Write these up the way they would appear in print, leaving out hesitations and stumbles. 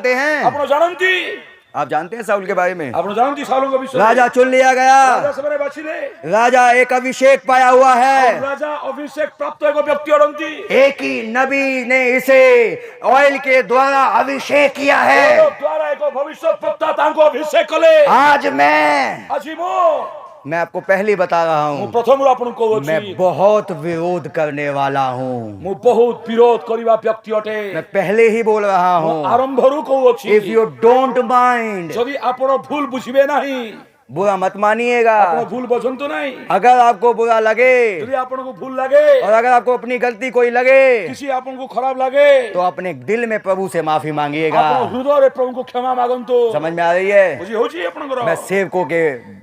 जानते हैं? ଆପଣ ଜାଣନ୍ତି आप जानते हैं साउल के बारे में? ଆପଣ ଜାଣନ୍ତି ସାଉଲଙ୍କ ବିଷୟରେ राजा चुन लिया गया, ରାଜା ସେମାନେ ବାଛିଲେ राजा एक अभिषेक पाया हुआ ଆଉ है। ରାଜା ଅଭିଷେକ ପ୍ରାପ୍ତ ଏକ ବ୍ୟକ୍ତି ଅଟନ୍ତି एक ही नबी ने इसे ऑयल के द्वारा अभिषेक किया है। ଦ୍ୱାରା ଏକ ଭବିଷ୍ୟତ ବକ୍ତା ତାଙ୍କୁ ଅଭିଷେକ କଲେ आज मैं ଆଜି ମୁଁ आपको पहले बता रहा ମୁଁ हूँ, ପ୍ରଥମରୁ ଆପଣଙ୍କୁ କହୁଅଛି मैं बहुत विरोध करने वाला हूँ। ମୁଁ ବହୁତ ବିରୋଧ କରିବା ବ୍ୟକ୍ତି ଅଟେ मैं पहले ही बोल रहा ମୁଁ हूँ, ଆରମ୍ଭରୁ କହୁଅଛି इफ यू डोंट माइंड, ଯଦି ଆପଣ ଭୁଲ ବୁଝିବେ ନାହିଁ बुरा मत मानिएगा। ଆପଣ ଭୁଲ ବୁଝନ୍ତୁ ନାହିଁ अगर आपको बुरा लगे ଯଦି ଆପଣଙ୍କୁ ଭୁଲ ଲାଗେ और अगर आपको अपनी गलती कोई लगे କିଛି ଆପଣଙ୍କୁ ଖରାପ ଲାଗେ तो अपने दिल में प्रभु से माफी मांगिएगा। ଆପଣ ହୃଦୟରେ ପ୍ରଭୁଙ୍କୁ କ୍ଷମା ମାଗନ୍ତୁ समझ में आ रही है? ବୁଝି ହେଉଛି ଆପଣଙ୍କର मैं सेवकों के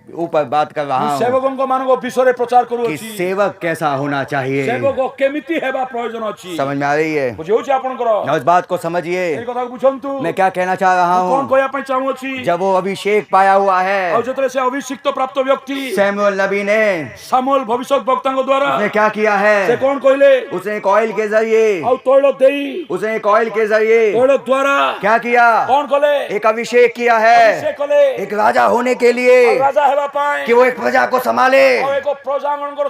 ऊपर बात कर रहा ମୁଁ हूँ ସେବକଙ୍କ ମାନଙ୍କ ବିଷୟରେ ପ୍ରଚାର कि କରୁଅଛି सेवक कैसा होना चाहिए। ସେବକ କେମିତି ହେବା ପ୍ରୟୋଜନ ଅଛି समझ में आ रही है? ବୁଝି ହେଉଛି ଆପଣଙ୍କର और इस बात को समझिए, ଏଇ କଥାକୁ ବୁଝନ୍ତୁ मैं क्या कहना चाह रहा କଣ हूँ। କହିବା ପାଇଁ ଚାହୁଁଅଛି जब वो अभिषेक पाया हुआ ଆଉ है, ଯେତେବେଳେ ସେ ଅଭିଷିକ୍ତ ପ୍ରାପ୍ତ ବ୍ୟକ୍ତି सैमुअल नबी ने ସାମୁଏଲ ଭବିଷ୍ୟତ ବକ୍ତାଙ୍କ ଦ୍ୱାରା उसने क्या किया ସେ है? କଣ କହିଲେ उसने एक ऑयल के जरिए, ଆଉ ତୈଳ ଦେଇ उसने एक ऑयल के जरिए ତୈଳ ଦ୍ୱାରା क्या किया? କଣ କଲେ एक अभिषेक किया ସେ है କଲେ एक राजा होने के लिए, ରାଜା ହେବା ପାଇଁ कि वो एक प्रजा को संभाले, ଆଉ ଏକ ପ୍ରଜାମାନଙ୍କର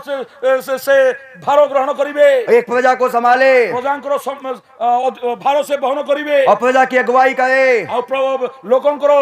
ସେ ଭାର ଗ୍ରହଣ କରିବେ एक प्रजा को संभाले ପ୍ରଜାଙ୍କର ଭାର ସେ ବହନ କରିବେ और प्रजा की अगुवाई करे, ଆଉ ଲୋକଙ୍କର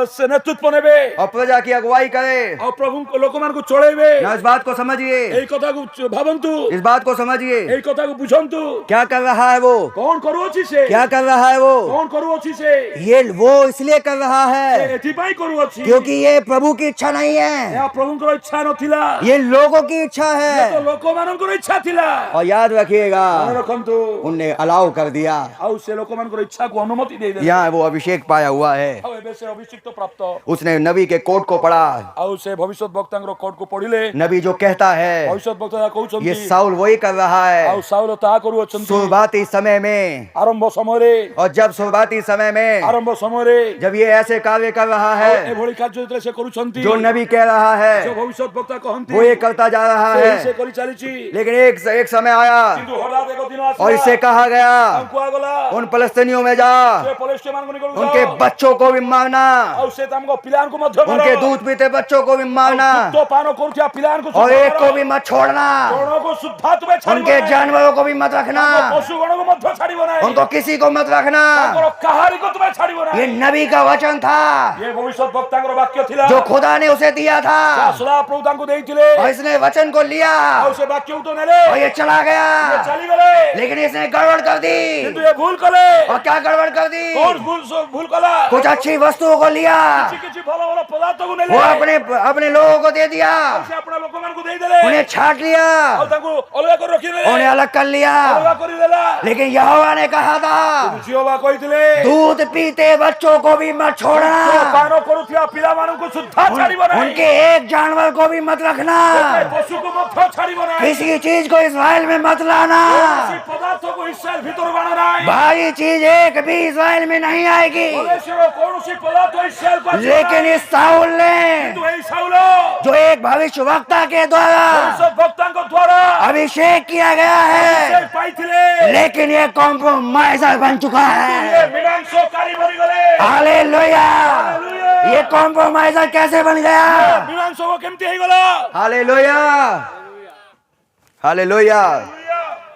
ସେ ନେତୃତ୍ୱ ନେବେ और प्रजा की अगुवाई करे। ଆଉ ପ୍ରଭୁଙ୍କ ଲୋକମାନଙ୍କୁ ଚଳେଇବେ ना इस बात को समझिए, ଏଇ କଥାକୁ ଭାବନ୍ତୁ इस बात को समझिए, ଏଇ କଥାକୁ ବୁଝନ୍ତୁ क्या कर रहा है वो? କଣ କରୁଅଛି ସେ क्या कर रहा है वो? କଣ କରୁଅଛି ସେ ये वो इसलिए कर रहा है ଏଥିପାଇଁ କରୁଅଛି क्योंकि ये प्रभु की इच्छा नहीं है, ଏହା ପ୍ରଭୁଙ୍କର ଇଚ୍ଛା ନଥିଲା ये लोगों की इच्छा ତ है। ଲୋକମାନଙ୍କର ଇଚ୍ଛା ଥିଲା और याद रखिएगा, ମନେ ରଖନ୍ତୁ उनने अलाउ कर दिया। ଆଉ ସେ ଲୋକମାନଙ୍କର ଇଚ୍ଛାକୁ ଅନୁମତି ଦେଇଦେଲେ यहाँ वो अभिषेक पाया हुआ है, ଆଉ ଏବେ ସେ ଅଭିଷିକ୍ତ ପ୍ରାପ୍ତ उसने नबी के कोट को पढ़ा। ଆଉ ସେ ଭବିଷ୍ୟତ ବକ୍ତାଙ୍କର କୋଡକୁ ପଢିଲେ नबी जो कहता है ଭବିଷ୍ୟତ ବକ୍ତା ଯାହା କହୁଛନ୍ତି ये साउल वही कर रहा ଆଉ है ସାଉଲ ତାହା କରୁଅଛନ୍ତି शुरुआती समय में। ଆରମ୍ଭ ସମୟରେ और जब शुरुआती समय में ଆରମ୍ଭ ସମୟରେ जब ये ऐसे कार्य कर रहा ଆଉ है, ଏଭଳି କାର୍ଯ୍ୟ ଯେତେବେଳେ ସେ କରୁଛନ୍ତି जो नबी कह रहा ସେ है ଭବିଷ୍ୟତ ବକ୍ତା କହନ୍ତି वो ये करता जा रहा ସେ है। କରି ଚାଲିଛି लेकिन एक समय आया କିନ୍ତୁ ହଠାତ୍ ଏକ ଦିନ और ଆସିଲା इससे कहा गया ତାଙ୍କୁ କୁହାଗଲା उन फलस्तीनियों में जा, ସେ ଫଲିଷ୍ଟିଆମାନଙ୍କ ନିକଟକୁ उनके ଯାଅ बच्चों को भी मारना, ଆଉ ସେ ତାଙ୍କ ପିଲାଙ୍କୁ ମଧ୍ୟ ମାର उनके दूध पीते बच्चों को भी मारना, ଦୁଗ୍ଧ ପାନ କରୁଥିବା ପିଲାଙ୍କୁ और एक को भी मत छोड़ना, ଜଣକୁ ସୁଦ୍ଧା ତୁମେ ଛାଡ଼ିବ उनके ନାହିଁ। जानवरों को भी मत रखना, ପଶୁଗଣକୁ ମଧ୍ୟ ଛାଡ଼ିବ ନାହିଁ उनको किसी को मत रखना। ତାଙ୍କର କାହାରିକୁ ତୁମେ ଛାଡ଼ିବ ନାହିଁ ये नबी का वचन था ये ଭବିଷ୍ୟତ ବକ୍ତାଙ୍କର ବାକ୍ୟ ଥିଲା जो खुदा ने उसे दिया था, ସଦାପ୍ରଭୁ ତାଙ୍କୁ ଦେଇଥିଲେ और इसने वचन को लिया ଆଉ ସେ ବାକ୍ୟକୁ ତ ନେଲେ और ये चला गया। ଚାଲିଗଲେ लेकिन इसने गड़बड़ कर दी। କିନ୍ତୁ ଏ ଭୁଲ କଲେ और क्या गड़बड़ कर दी? କଣ ଭୁଲ କଲା कुछ अच्छी वस्तुओं को लिया, କିଛି କିଛି ଭଲ ଭଲ ପଦାର୍ଥକୁ ନେଲେ वो अपने अपने लोगों को दे दिया, ସେ ଆପଣ ଲୋକମାନଙ୍କୁ ଦେଇଦେଲେ उन्हें छाट लिया, ଆଉ ତାଙ୍କୁ ଅଲଗା କରି ରଖିଦେଲେ उन्हें अलग कर लिया। ଅଲଗା କରିଦେଲା लेकिन यहोवा ने कहा था ଜିହୋବା କହିଥିଲେ दूध पीते बच्चों को भी मत छोड़ना, ପାନ କରୁଥିବା ପିଲାମାନଙ୍କୁ ସୁଦ୍ଧା ଛାଡ଼ିବ ନାହିଁ उनके एक जानवर को भी मत रखना, ପଶୁକୁ ମଧ୍ୟ ଛାଡ଼ିବ ନାହିଁ किसी चीज को इसराइल में मत लाना। କୌଣସି ପଦାର୍ଥକୁ ଇସ୍ରାଏଲ ଭିତରକୁ ଆଣ ନାହିଁ भारी चीज एक भी इसराइल में नहीं आएगी। କୌଣସିର କୌଣସି ପଦାର୍ଥ ଇସ୍ରାଏଲକୁ ଆସିବ लेकिन ନାହିଁ। इस साउल ने କିନ୍ତୁ ଏଇ ସାଉଲ जो एक भविष्यवक्ता के द्वारा ଭବିଷ୍ୟତ ବକ୍ତାଙ୍କ ଦ୍ୱାରା अभिषेक किया गया ସେ है, ପାଇଥିଲେ लेकिन ये कॉम्प्रोमाइजर बन चुका ଇଏ है। ମୀମାଂସକାରୀ ବନିଗଲେ हालेलुया। ये कॉम्प्रोमाइजर कैसे बन गया? ମୀମାଂସକ କେମିତି ହେଇଗଲା हालेलुया, हालेलुया।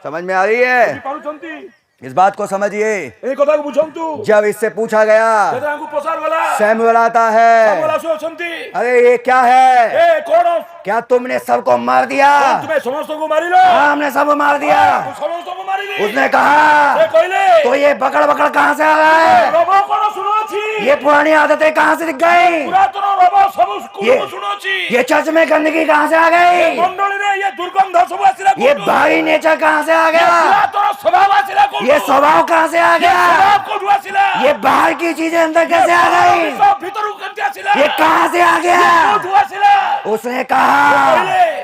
समझ में आ रही है? ପାରୁଛନ୍ତି इस बात को समझिए। ଏଇ କଥାକୁ ବୁଝନ୍ତୁ जब इससे पूछा गया, ଯେତେବେଳେ ତାଙ୍କୁ ପଚାରଗଲା सैमुएल आता है, ସାମୁଏଲ ଆସୁଅଛନ୍ତି अरे ये क्या है? ଏ କଣ क्या तुमने सबको मार दिया? ତୁମେ ସମସ୍ତଙ୍କୁ ମାରିଲ हाँ, हमने सब मार दिया। ମୁଁ ସମସ୍ତଙ୍କୁ ମାରିଲି उसने ସେ कहा କହିଲେ तो ये बकड़ बकड़ कहाँ से आ रहा है? ରବ କଣ ଶୁଣୁଅଛି ये पुरानी आदतें कहाँ से दिख गई? ପୁରାତନ ରବ ସବୁ ये ସ୍କୁଲକୁ ଶୁଣୁଅଛି ये चर्च में गंदगी कहाँ से आ गई? ମଣ୍ଡଳୀରେ ଇଏ ଦୁର୍ଗନ୍ଧ ସବୁ ଆସିଲା ये କୋଉଠୁ? भारी नेचर कहाँ से आ गया? ପୁରାତନ ସ୍ୱଭାବ ଆସିଲା କୋଉଠୁ? ये स्वभाव कहाँ से आ गया? ସ୍ୱଭାବ କୋଉଠୁ ଆସିଲା ये बाहर की चीजें अंदर कैसे आ गई? ସବୁ ଭିତରକୁ କେମିତି ଆସିଲା ये कहाँ से आ गया? କୋଉଠୁ ଆସିଲା उसने कहा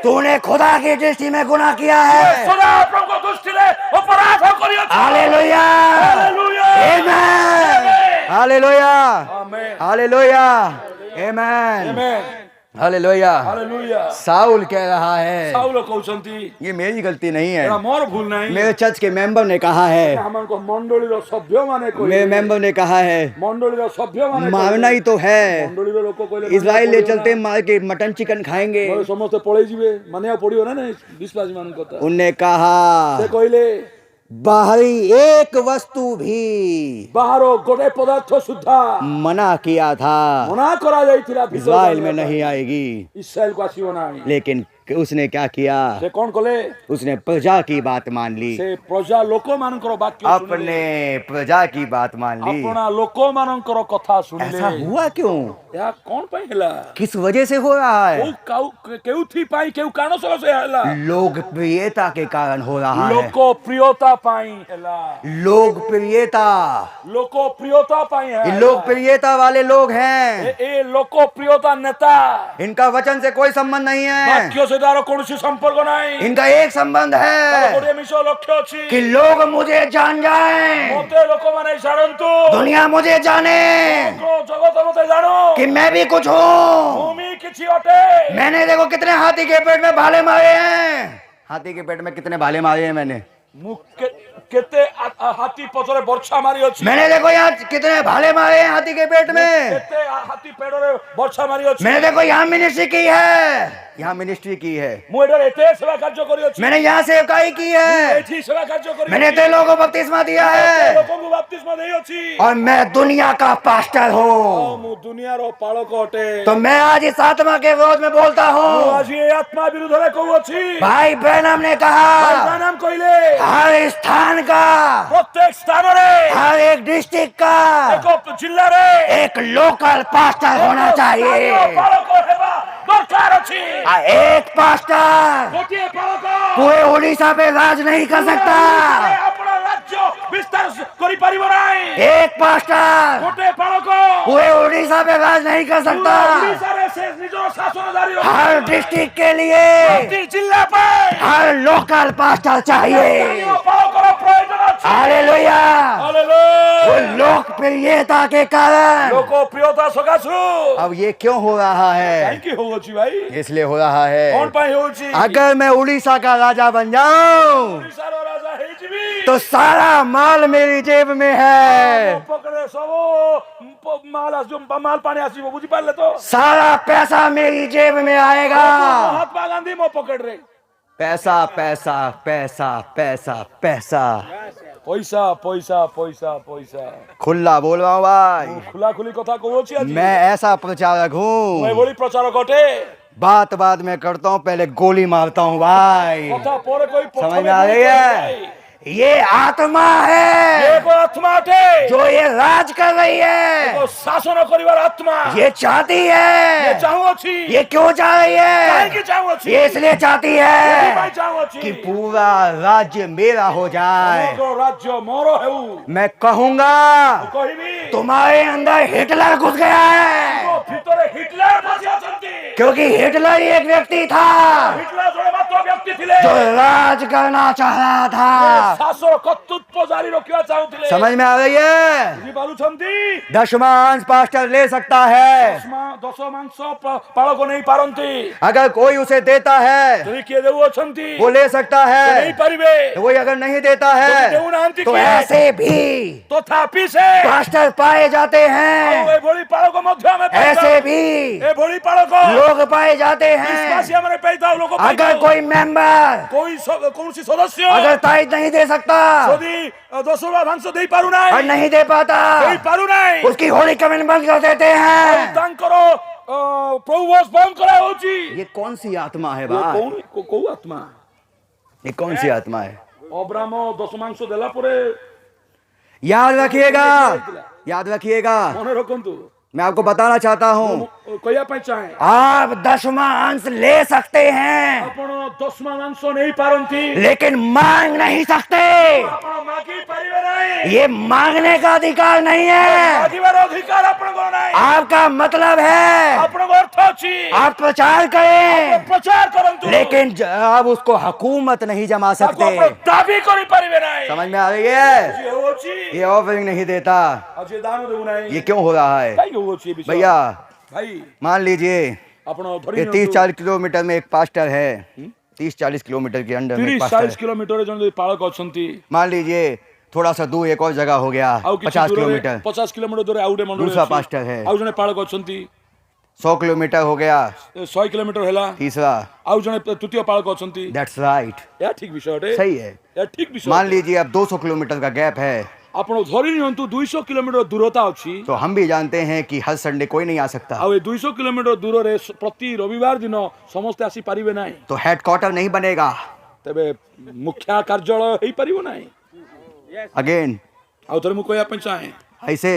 तूने खुदा की दृष्टि में गुनाह किया है। ସଦାପ୍ରଭୁଙ୍କ ଦୃଷ୍ଟିରେ ଅପରାଧ କରିଅଛି हालेलुया, ହାଲେଲୁୟା आमेन, हालेलुया, ଆମେନ୍ हालेलुया, आमेन। ଆମେନ୍ हालेलुया। हालेलुया। साउल कह रहा है, साउल कहउछंती ये मेरी गलती नहीं है, एरा मोर भूल नहीं मेरे चर्च के मेंबर ने कहा है, हमको मंडली रो सभ्य माने कोई मेरे मेंबर ने कहा है, मंडली रो सभ्य माने मारना ही तो है, मंडली रो लोक कहले इजराइल ले चलते मार के मटन चिकन खाएंगे। मोर समस्त पळै जिवे माने पड़ियो ना नहीं विश्वासी मान कथा उनने कहा से कहले बाहरी एक वस्तु भी बाहरो गोटे पदार्थ सुद्धा मना किया था, मना करा जाइथिला इजराइल में नहीं आएगी, इस्राएल को आसीबो नाही। लेकिन उसने क्या किया, से कौन कले उसने प्रजा की बात मान ली, से प्रजा लोक मानकर वाक्य अपने प्रजा की बात मान ली। अपना लोक मानकर कथा सुनिले ऐसा हुआ क्यों, या कौन पई हला किस वजह से हो रहा है? केउथी पाई केउ कारण से हला लोकप्रियता के कारण हो रहा है, लोकप्रियता पाई हला लोकप्रियता, लोकप्रियता पाई है। ये लोकप्रियता वाले लोग हैं, ए लोकप्रियता नेता इनका वचन से कोई संबंध नहीं है, वाक्य से दारो कोनसी संपर्क नाही। इनका एक संबंध है गोटे मिशो लक्ष्य अछि कि लोग मुझे जान जाएं, मते लोक माने जानंतु, दुनिया मुझे जाने जगत मते जानो कि मैं भी कुछ हूँ। भूमि किछि अटे। मैंने देखो कितने हाथी के पेट में भाले मारे हैं, हाथी के पेट में कितने भाले मारे हैं मैंने, केते हाथी पछरे वर्षा मारी अछि। मैंने देखो यहाँ कितने भाले मारे हैं हाथी के पेट में, केते हाथी पेड़रे वर्षा मारी अछि। मैंने देखो यहाँ मिनिस्ट्री की है, यहाँ मिनिस्ट्री की है, मु एडर एते सेवा कार्य करि अछि। मैंने यहाँ सेवकाई की है, एठी सेवा कार्य करि मैंने ते लोगों को बपतिस्मा दिया है, लोकन को बपतिस्मा देई अछि। और मैं दुनिया का पास्टर हूँ। मु दुनिया रो पालक अटे। तो मैं आज इस आत्मा के विरोध में बोलता मु हूँ। आज ये आत्मा विरुद्ध रे कहू अछि। भाई ब्रैनम ने कहा नाम कइले हर स्थान का, प्रत्येक स्थान रे, हर एक डिस्ट्रिक्ट का एक जिल्ला रे एक लोकल पास्टर होना चाहिए, पालक हेबा दरकार अछि। एक पास्टर गोटे पालक पूरे उड़ीसा पे राज नहीं कर सकता, अपना राज्य विस्तार करि परिबो नाही। एक पास्टर गोटे पालक पूरे उड़ीसा पे राज नहीं कर सकता, ओडिसा रे से निजो शासन जारी रखो। हर डिस्ट्रिक्ट के लिए प्रति जिल्ला पे हर लोकल पास्टर चाहिए। पालक रो प्रयोजन अछि। हालेलुया। हालेलुया। वो लोकप्रियता के कारण, लोकप्रियता सकासु अब ये क्यों हो रहा है, काहे की हो अछि भाई, इसलिए हो रहा है, कौन पाई हो अछि। अगर मैं उड़ीसा का राजा बन जाऊं ओडिसा रो राजा हे जिबी तो सारा माल मेरी जेब में है, पकड़े सब माल जो माल पानी आसीबो बुझी पाले तो सारा पैसा मेरी जेब में आएगा। हाथ पा गांधी मो पकड़ रे पैसा पैसा पैसा पैसा पैसा, पैसा पैसा पैसा पैसा खुला बोल रहा हूँ भाई, खुला खुली कथा कहू छी आज। मैं ऐसा प्रचारक हूँ, मैं बड़ी प्रचारक अटे। बात बात में करता हूँ, पहले गोली मारता हूँ भाई, कथा पर कोई समझ में आ रही है। ये आत्मा है ये को आत्मा अटे जो ये राज कर रही है, को शासन करिवार आत्मा ये चाहती ये है, चाहू अछि। ये क्यों चाह रही काहे है, की चाहू अछि। ये इसलिए चाहती भाई है चाहू अछि कि पूरा राज्य मेरा हो जाए। समग्र राज्य मोरो हेउ मैं कहूंगा कहिबी तुम्हारे अंदर हिटलर घुस गया है, तो भीतर हिटलर बसी अछंती। क्योंकि हिटलर ही एक व्यक्ति था हिटलर जोड़े मात्र व्यक्ति थिले जो राज करना चाह रहा था। शासन कर्तृत्व जारी रखिया चाहुथिले। समझ में आ रही है। बुझी पारुछंती। दशमांश पास्टर ले सकता है, दश मांस पालक नहीं पारंती। अगर कोई उसे देता है तुई किए देउ अछंती वो ले सकता नहीं है, परिबे तो वही अगर नहीं देता तो है देउ नांती तो किए। ऐसे भी तो थापी से पास्टर पाए जाते हैं, ए भोली पालक मध्य में ऐसे भी ए भोली पालक लोग पाए जाते विश्वासी हैं। हमरे पैदा लोग अगर कोई मेंबर कोई कौन सी सदस्य अगर ताइज नहीं दे सकता यदि 200 देई पारु नाही और नहीं दे पाता देई पारु नाही उसकी होली कमेंट बंद कर देते हैं। तांकरो प्रभुवश बंद करा होची। ये कौन सी आत्मा है ये भाई, कौन को आत्मा ये कौन सी आत्मा है? अब्राहम 10 मांस देला परे याद रखिएगा, याद रखिएगा, मने रखंतु मैं आपको बताना चाहता हूँ, कया पे चाहे आप 10वां अंश ले सकते हैं आपण 10वां अंश नहीं पारंती लेकिन मांग नहीं सकते। आपण मागी परिवे नाही। ये मांगने का अधिकार नहीं है, मागीवार अधिकार आपण को नाही। आपका मतलब है आपण को अर्थ अछि आप प्रचार करें प्रचार करंतु लेकिन आप उसको हुकूमत नहीं जमा सकते। आपण दाबी करि परिवे नाही। समझ में आ रही है। जे होची ये ऑफरिंग नहीं देता, अजे दान देउ नाही। ये क्यों हो रहा है काई होची भैया? भाई मान लीजिए ଆପଣ ଧରି ये ନିଅନ୍ତୁ 30-40 किलोमीटर में एक पास्टर है। 30-40 किलोमीटर के अंडर में एक 30-40 पास्टर है। କିଲୋମିଟର ଜଣେ ପାଳକ ଅଛନ୍ତି मान लीजिए थोड़ा सा दूर एक और जगह हो गया, ଆଉ କିଛି 50 ଦୂରରେ किलोमीटर, 50 କିଲୋମିଟର ଦୂରରେ ଆଉ ଗୋଟେ ମଣ୍ଡଳୀ दूसरा ଅଛି पास्टर है। ଆଉ ଜଣେ ପାଳକ ଅଛନ୍ତି 100 किलोमीटर हो गया 100 କିଲୋମିଟର ହେଲା तीसरा। ଆଉ ଜଣେ ତୃତୀୟ ପାଳକ ଅଛନ୍ତି दैट्स राइट, ଏହା ଠିକ ବିଷୟ ଅଟେ सही है। ଏହା ଠିକ ବିଷୟ मान ଅଟେ। लीजिए अब 200 किलोमीटर का गैप है, ଆପଣ ଧରି ନିଅନ୍ତୁ 200 କିଲୋମିଟର ଦୂରତା ଅଛି तो हम भी जानते हैं कि हर संडे कोई नहीं आ सकता, ଆଉ ଏ 200 କିଲୋମିଟର ଦୂରରେ ପ୍ରତି ରବିବାର ଦିନ ସମସ୍ତେ ଆସି ପାରିବେ ନାହିଁ तो हेडक्वार्टर नहीं बनेगा। ତେବେ ମୁଖ୍ୟ କାର୍ଯ୍ୟାଳୟ ହେଇପାରିବ ନାହିଁ। अगेन ଆଉ ଥରେ ମୁଁ କହିବା ପାଇଁ ଚାହେଁ ऐसे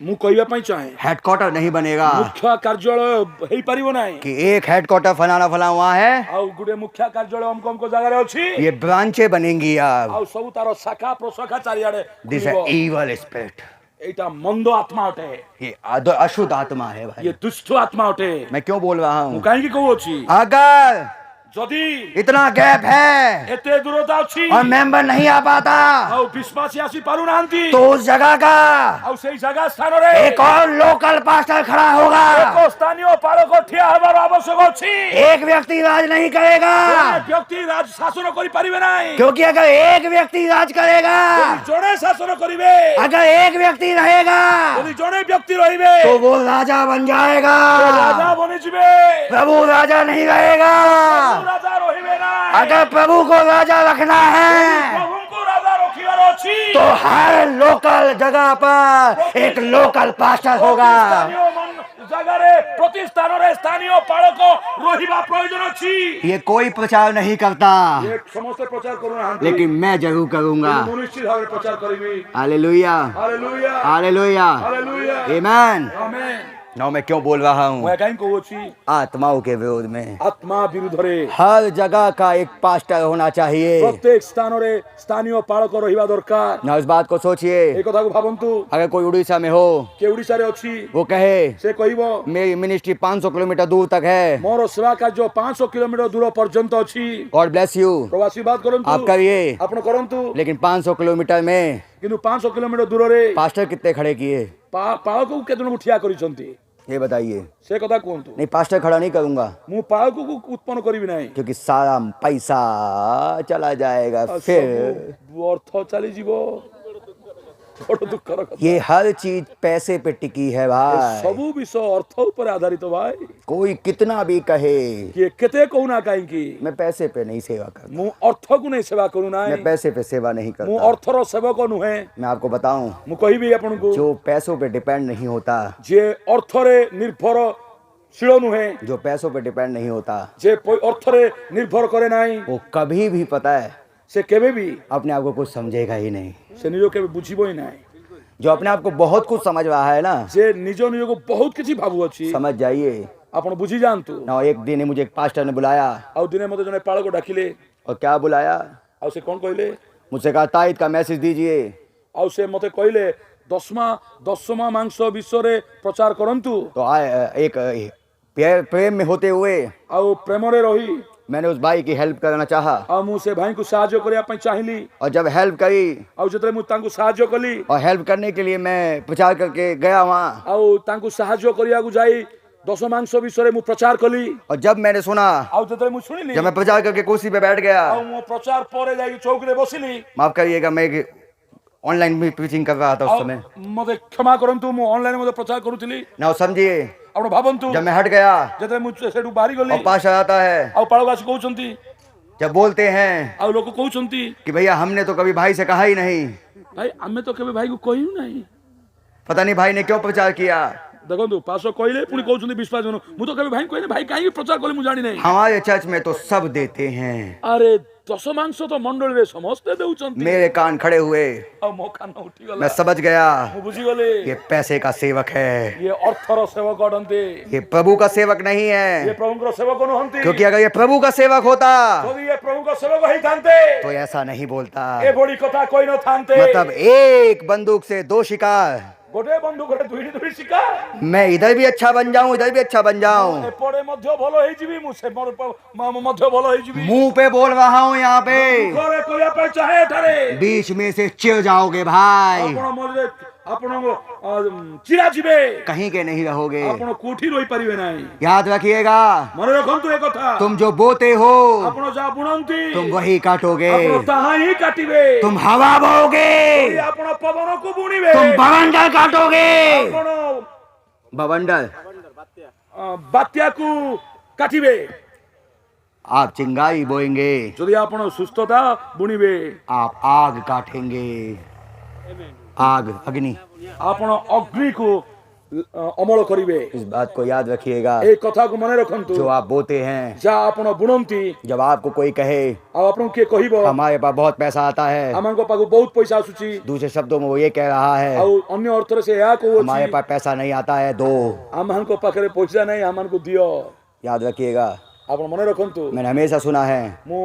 हेडक्वार्टर नहीं बनेगा मुख्य କାର୍ଯ୍ୟାଳୟ ହେଇପାରିବ ନାହିଁ कि एक हेडक्वार्टर फलाना फलाना वहाँ है, ଆଉ ଗୋଟେ ମୁଖ୍ୟ କାର୍ଯ୍ୟାଳୟ ଅମକ ଅମକ ଜାଗାରେ ଅଛି ये ब्रांचें बनेंगी अब। ଆଉ ସବୁ ତାର ଶାଖା ପ୍ରଶାଖା ଚାରିଆଡେ दिस है ଖୋଲିବ। इवल स्पिरिट, ଏଇଟା ମନ୍ଦ ଆତ୍ମା ଅଟେ ये अशुद्ध आत्मा है भाई। ଇଏ ଦୁଷ୍ଟ ଆତ୍ମା ଅଟେ। मैं क्यों बोल रहा ମୁଁ हूँ? କାହିଁକି କହୁଅଛି अगर ଯଦି इतना गैप है ଏତେ ଦୂରତା ଅଛି और मेंबर नहीं आ पाता, ଆଉ ବିଶ୍ୱାସୀ ଆସି ପାରୁନାହାନ୍ତି तो उस जगह का ଆଉ ସେଇ ଜାଗା ସ୍ଥାନରେ एक और लोकल पास्टर खड़ा होगा। ଏକ ସ୍ଥାନୀୟ ପାଳକ ଠିଆ ହେବାର ଆବଶ୍ୟକ ଅଛି। एक व्यक्ति राज नहीं करेगा, ଜଣେ ବ୍ୟକ୍ତି ରାଜ ଶାସନ କରିପାରିବେ ନାହିଁ। क्योंकि अगर एक व्यक्ति राज करेगा, ଯଦି ଜଣେ ଶାସନ କରିବେ अगर एक व्यक्ति रहेगा, ଯଦି ଜଣେ ବ୍ୟକ୍ତି ରହିବେ तो वो राजा बन जाएगा। ରାଜା ବନିଯିବେ। प्रभु राजा नहीं रहेगा। ରାଜା ରହିବେ ନାହିଁ। अगर प्रभु को राजा रखना है, ପ୍ରଭୁଙ୍କୁ ରାଜା ରଖିବାର ଅଛି तो हर लोकल जगह पर एक लोकल पास्टर होगा। ଜାଗାରେ ପ୍ରତି ସ୍ଥାନରେ ସ୍ଥାନୀୟ ପାଳକ ରହିବା ପ୍ରୟୋଜନ ଅଛି। ये कोई प्रचार नहीं करता, ଏ ସମସ୍ତେ ପ୍ରଚାର କରୁନାହାନ୍ତି लेकिन मैं जरूर करूंगा। ମୁଁ ନିଶ୍ଚିତ ଭାବରେ ପ୍ରଚାର କରିବି। हालेलुया, ହାଲେଲୁୟା हालेलुया, ହାଲେଲୁୟା आमेन। ଆମେନ୍। नौ मैं क्यों बोल रहा ମୁଁ हूँ? କାହିଁକି କହୁଅଛି आत्माओं के विरोध में ଆତ୍ମା ବିରୁଦ୍ଧରେ हर जगह का एक पास्टर होना चाहिए। ପ୍ରତ୍ୟେକ ସ୍ଥାନରେ ସ୍ଥାନୀୟ ପାଳକ ରହିବା ଦରକାର। ना इस बात को सोचिए, ଏ କଥାକୁ ଭାବନ୍ତୁ। अगर कोई उड़ीसा में हो, କିଏ ଓଡ଼ିଶାରେ ଅଛି वो कहे ସେ କହିବ मेरी मिनिस्ट्री 500 किलोमीटर दूर तक है, ମୋର ସେବା କାର୍ଯ୍ୟ 500 କିଲୋମିଟର ଦୂର ପର୍ଯ୍ୟନ୍ତ ଅଛି। गॉड ब्लेस यू, ପ୍ରଭୁ ଆଶୀର୍ବାଦ କରନ୍ତୁ। आप करिए। ଆପଣ କରନ୍ତୁ लेकिन 500 किलोमीटर में କିନ୍ତୁ 500 କିଲୋମିଟର ଦୂରରେ पास्टर कितने खड़े किए, ପାଳକକୁ କେତେ ଜଣଙ୍କୁ ଠିଆ କରିଛନ୍ତି ये बताइए। ସେ କଥା କୁହନ୍ତୁ। नहीं, पास्टर खड़ा नहीं करूंगा, ମୁଁ ପାଳକକୁ ଉତ୍ପନ୍ନ କରିବି ନାହିଁ। क्योंकि सारा पैसा चला जाएगा ଆଉ फिर। ସବୁ ଅର୍ଥ ଚାଲିଯିବ। ବଡ଼ ଦୁଃଖର କଥା। ये हर चीज पैसे पे टिकी है भाई। ସବୁ ବିଷୟ ଅର୍ଥ ଉପରେ ଆଧାରିତ ଭାଇ। कोई कितना भी कहे, କିଏ କେତେ କହୁନା କାହିଁକି मैं पैसे पे नहीं सेवा करता, ମୁଁ ଅର୍ଥକୁ ନେଇ ସେବା କରୁନାହିଁ। मैं पैसे पे सेवा नहीं ମୁଁ करता। ଅର୍ଥର ସେବକ ନୁହେଁ। मैं आपको बताऊं, ମୁଁ କହିବି ଆପଣଙ୍କୁ जो पैसों पे डिपेंड नहीं होता, ଯିଏ ଅର୍ଥରେ ନିର୍ଭରଶୀଳ ନୁହେଁ, जो पैसों पे डिपेंड नहीं होता, ଯେ ଅର୍ଥରେ ନିର୍ଭର କରେ ନାହିଁ, वो कभी भी पता है ସେ କେବେ ବି अपने आप को कुछ समझेगा ही नहीं। ସେ ନିଜକୁ କେବେ ବୁଝିବ ହିଁ ନାହିଁ। जो अपने आप को बहुत कुछ समझ रहा है ना, ଯେ ନିଜକୁ ବହୁତ କିଛି ଭାବୁଅଛି समझ जाइए ଆପଣ ବୁଝି ଯାଆନ୍ତୁ। ना। एक दिन मुझे एक पास्टर ने बुलाया, ଆଉ ଦିନେ ମୋତେ ଜଣେ ପାଳକ ଡାକିଲେ। और क्या बुलाया, ଆଉ ସେ କ'ଣ କହିଲେ? मुझसे कहा ताईद का मैसेज दीजिए। ଆଉ ସେ ମୋତେ କହିଲେ ଦଶମା ମାଂସ ବିଷୟରେ ପ୍ରଚାର କରନ୍ତୁ। तो एक प्रेम में होते हुए ଆଉ ପ୍ରେମରେ ରହି मैंने उस भाई की हेल्प करना चाहा, ଆଉ ମୁଁ ସେ ଭାଇଙ୍କୁ ସାହାଯ୍ୟ କରିବା ପାଇଁ ଚାହିଁଲି। और जब हेल्प करी ଆଉ ଯେତେବେଳେ ମୁଁ ତାଙ୍କୁ ସାହାଯ୍ୟ କଲି और हेल्प करने के लिए मैं प्रचार करके गया वहाँ, ଆଉ ତାଙ୍କୁ ସାହାଯ୍ୟ କରିବାକୁ ଯାଇ ଦଶମାଂଶ ବିଷୟରେ ମୁଁ ପ୍ରଚାର କଲି। और जब मैंने सुना, ଆଉ ଯେତେବେଳେ ମୁଁ ଶୁଣିଲି जब मैं प्रचार करके कुर्सी पे बैठ गया, ଆଉ ମୁଁ ପ୍ରଚାର ପରେ ଯାଇକି ଚୌକିରେ ବସିଲି। माफ करिएगा मैं ऑनलाइन भी प्रीचिंग कर रहा था उस ଆଉ समय ମୋତେ କ୍ଷମା କରନ୍ତୁ, ମୁଁ ଅନଲାଇନ ମଧ୍ୟ ପ୍ରଚାର କରୁଥିଲି। ना, समझिए। ଆପଣ ଭାବନ୍ତୁ जब मैं हट गया ଯେତେବେଳେ ମୁଁ ସେଠୁ ବାହାରି ଗଲି और पास्टर आता है, ଆଉ ପାଳକ ଆସି କହୁଛନ୍ତି, जब बोलते हैं ଆଉ ଲୋକ କହୁଛନ୍ତି कि भैया हमने तो कभी भाई से कहा ही नहीं, ଭାଇ ଆମେ ତ କେବେ ଭାଇକୁ କହିବୁ ନାହିଁ। पता नहीं भाई ने क्यों प्रचार किया। ଦେଖନ୍ତୁ ପାଶ କହିଲେ ପୁଣି କହୁଛନ୍ତି ବିଶ୍ୱାସ ଜନ। ମୁଁ ତ କେବେ ଭାଇ କହିନି, ଭାଇ କାହିଁକି ପ୍ରଚାର କଲେ ମୁଁ ଜାଣିନାହିଁ। हमारे चर्च में तो सब देते हैं। ଆରେ ଦଶମାଂଶ ତ ମଣ୍ଡଳୀରେ ସମସ୍ତେ ଦେଉଛନ୍ତି। मेरे कान खड़े हुए, ଆଉ ମୋ କାନ ଉଠିଗଲା। मैं समझ गया ମୁଁ ବୁଝିଗଲି ये पैसे का सेवक है, ଇଏ ଅର୍ଥର ସେବକ ଅଟନ୍ତି। ये प्रभु का सेवक नहीं ଇଏ है। ପ୍ରଭୁଙ୍କର ସେବକ ନୁହନ୍ତି। क्योंकि अगर ये प्रभु का सेवक होता ଯଦି ଇଏ ପ୍ରଭୁଙ୍କ ସେବକ ହେଇଥାନ୍ତେ तो ऐसा नहीं बोलता। ଏଭଳି କଥା କହିନଥାନ୍ତେ। मतलब एक बंदूक से दो शिकार, ଗୋଟେ ବନ୍ଧୁକରେ ଦୁଇଟି ଶିକାର। मैं इधर भी अच्छा बन जाऊं, इधर भी अच्छा बन जाऊं। ଏପଟେ ମଧ୍ୟ ଭଲ ହେଇଯିବି, ମୁଁ ସେ ମଧ୍ୟ ଭଲ ହେଇଯିବି। मुंह पे बोल रहा हूं, यहाँ पे ଘରେ କହିବା ପାଇଁ ଚାହେଁ ଏଠାରେ बीच में से चिढ़ जाओगे भाई। ଆପଣ ଚିରା ଯିବେ, कहीं के नहीं रहोगे। ଆପଣ କୋଉଠି ରହି ପାରିବେ ନାହିଁ। याद रखिएगा, ମନେ ରଖନ୍ତୁ ଏ କଥା, तुम जो बोते हो ଆପଣ ଯାହା ବୁଣନ୍ତି तुम वही काटोगे। ଆପଣ ତାହା ହିଁ କାଟିବେ। तुम हवा बोओगे, ଯଦି ଆପଣ ପବନକୁ ବୁଣିବେ, तुम बवंडर काटोगे। ଆପଣ बवंडर, ବାତ୍ୟାକୁ କାଟିବେ। आप चिंगारी बोएंगे, ଯଦି ଆପଣ ସୁସ୍ଥତା ବୁଣିବେ, आप आग काटेंगे। आग, अग्नि। ଆପଣ ଅଗ୍ନିକୁ ଅମଳ କରିବେ। इस बात को याद रखिएगा, এই କଥାକୁ ମନେ ରଖନ୍ତୁ। जो आप बोते हैं, ଯାହା ଆପଣ ବୁଣନ୍ତି, जब आपको कोई कहे ଆଉ ଆପଣଙ୍କୁ କିଏ କହିବ हमारे पास बहुत पैसा आता है, ଆମଙ୍କ ପାଖକୁ ବହୁତ ପଇସା ଆସୁଛି, दूसरे शब्दों में वो ये कह रहा है ଆଉ ଅନ୍ୟ ଅର୍ଥରେ ସେ ଏହା हमारे କହୁଅଛି पास पैसा नहीं आता है, दो। ଆମମାନଙ୍କ ପାଖରେ ପଇସା ନାହିଁ, ଆମମାନଙ୍କୁ ଦିଅ। याद रखिएगा, ଆପଣ ମନେ ରଖନ୍ତୁ, मैंने हमेशा सुना है, ମୁଁ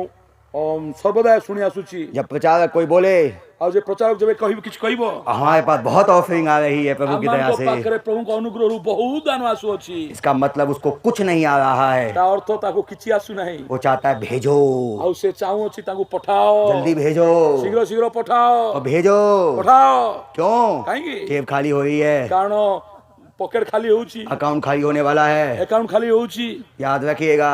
ସର୍ବଦା ଶୁଣି ଆସୁଛି, जब प्रचारक कोई बोले ଆଉ ଯେ ପ୍ରଚାରକ ଯେବେ କହିବ କିଛି କହିବ, हमारे पास बहुत ऑफरिंग आ रही है प्रभु की दया ଆମମାନଙ୍କ से, ପାଖରେ ପ୍ରଭୁଙ୍କ ଅନୁଗ୍ରହରୁ ବହୁତ ଦାନ ଆସୁଅଛି, इसका मतलब उसको कुछ नहीं आ रहा है। ତା ଅର୍ଥ ତାକୁ କିଛି ଆସୁନାହିଁ, वो चाहता है भेजो, ଆଉ ସେ ଚାହୁଁଅଛି ତାଙ୍କୁ ପଠାଅ, जल्दी भेजो, ଶୀଘ୍ର ଶୀଘ୍ର ପଠାଅ, और भेजो। ପଠାଅ। क्यों? କାହିଁକି? जेब खाली हो रही है, କାରଣ ପକେଟ ଖାଲି ହଉଛି, अकाउंट खाली होने वाला है। ଆକାଉଣ୍ଟ ଖାଲି ହଉଛି। याद रखिएगा,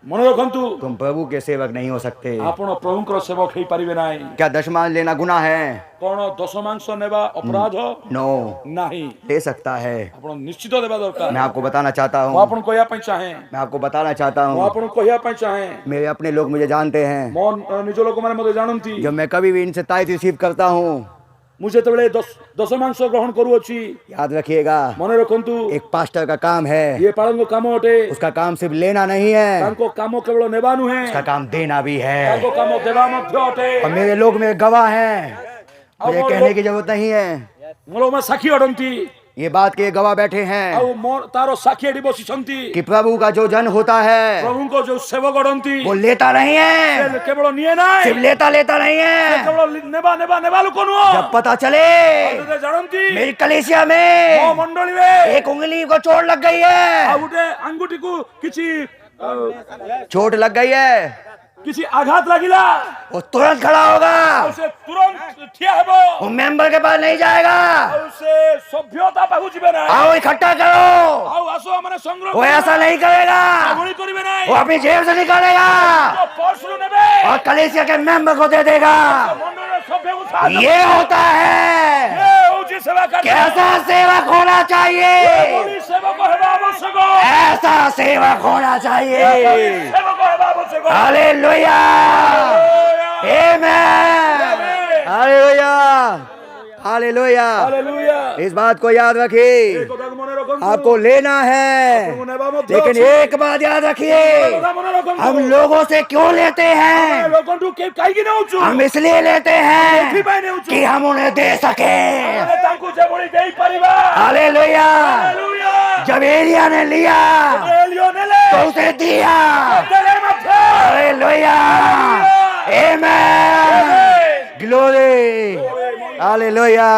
ମନେ ରଖନ୍ତୁ, तुम प्रभु के सेवक नहीं हो सकते। ଆପଣ ପ୍ରଭୁଙ୍କର ସେବକ ହେଇପାରିବେ ନାହିଁ। क्या दशमांश लेना गुनाह है? କଣ ଦଶମାଂଶ ନେବା ଅପରାଧ नो, ନାହିଁ, ले सकता है। ଆପଣ ନିଶ୍ଚିତ ଦେବା ଦରକାର। मैं आपको बताना चाहता ମୁଁ हूँ, ଆପଣଙ୍କୁ କହିବା ପାଇଁ ଚାହେଁ, मैं आपको बताना चाहता ମୁଁ हूँ, ଆପଣଙ୍କୁ କହିବା ପାଇଁ ଚାହେଁ, मेरे अपने लोग मुझे जानते हैं, ମୋ ନିଜ ଲୋକମାନେ ମୋତେ ଜାଣନ୍ତି, जब मैं कभी भी इनसे तायत रिसीव करता हूँ, ମୁଁ ଯେତେବେଳେ ଦଶମାଂଶ ଗ୍ରହଣ କରୁଅଛି, याद रखिएगा, ମନେ ରଖନ୍ତୁ, एक पास्टर का काम है, ଇଏ ପାଳଙ୍କ କାମ ଅଟେ। उसका काम सिर्फ लेना नहीं है, ତାଙ୍କ କାମ କେବଳ ନେବା ନୁହେଁ, उसका काम देना भी है। ତାଙ୍କ କାମ ଦେବା ମଧ୍ୟ ଅଟେ। और मेरे लोग मेरे गवाह हैं, मुझे और कहने लोग- की जरूरत नहीं है, ମୋ ଲୋକମାନେ ସାକ୍ଷୀ ଅଟନ୍ତି, ये बात के गवाह बैठे हैं ଆଉ ତାର ସାକ୍ଷୀ ଏଠି ବସିଛନ୍ତି। कि प्रभु का जो जन होता है ପ୍ରଭୁଙ୍କ ଯୋଉ ସେବକ ଅଟନ୍ତି, वो लेता नहीं है, ସେ କେବଳ ନିଏ ନାହିଁ, सिर्फ लेता नहीं ସେ है। କେବଳ ନେବା ଲୋକ ନୁହଁ। जब पता चले ସେ ଜାଣନ୍ତି मेरी कलीसिया ମୋ में ମଣ୍ଡଳୀରେ एक उंगली को चोट लग गई ଆଉ है, ଗୋଟେ ଆଙ୍ଗୁଠିକୁ କିଛି चोट लग गई है, କିଛି ଆଘାତ ଲାଗିଲା, वो तुरंत खड़ा होगा, ଆଉ ସେ ତୁରନ୍ତ ଠିଆ ହେବ, वो मेंबर के पास नहीं जाएगा, ଆଉ ସେ ସଭ୍ୟତା ପାଖକୁ ଯିବେ ନାହିଁ, आओ इकट्ठा करो, ଆଉ ଆସ ମାନେ ସଂଗ୍ରହ वो ऐसा नहीं करेगा, ଭଳି କରିବେ ନାହିଁ, वो अपनी जेब से निकालेगा ପର୍ସରୁ ନେବେ, और कलीसिया के मेंबर को दे देगा। ମଣ୍ଡଳୀର ସଭ୍ୟକୁ ସାହାଯ୍ୟ ये होता है, ଏ ହଉଛି ସେବା କାର୍ଯ୍ୟ। कैसा सेवक होना चाहिए, ଏଭଳି ସେବକ ହେବା ଆବଶ୍ୟକ, ऐसा सेवक होना चाहिए। ସେବକ ହେବା ଆବଶ୍ୟକ। हालेलुया, आमेन, हालेलुया, हालेलुया। ହାଲେଲୁୟା। इस बात को याद ଏ रखिए, କଥାକୁ ମନେ ରଖନ୍ତୁ, आपको लेना है, ଆପଣଙ୍କୁ ନେବା ମଧ୍ୟ लेकिन ଅଛି। एक बात याद रखिए, କଥା ମନେ ରଖନ୍ତୁ, हम लोगों से क्यों लेते हैं? ଲୋକଠୁ କାହିଁକି ନେଉଛୁ, हम इसलिए लेते हैं ଏଥିପାଇଁ ନେଉଛୁ, कि हम उन्हें दे सके। ଆମେ ତାଙ୍କୁ ଯେଭଳି ଦେଇପାରିବା। हालेलुया। ହାଲେଲୁୟା। जब एलिया ने लिया ଏଲିଓ ନେଲେ, तो उसे दिया। ଦେଲେ ମଧ୍ୟ। हालेलुया, आमेन, ग्लोरी, हालेलुया।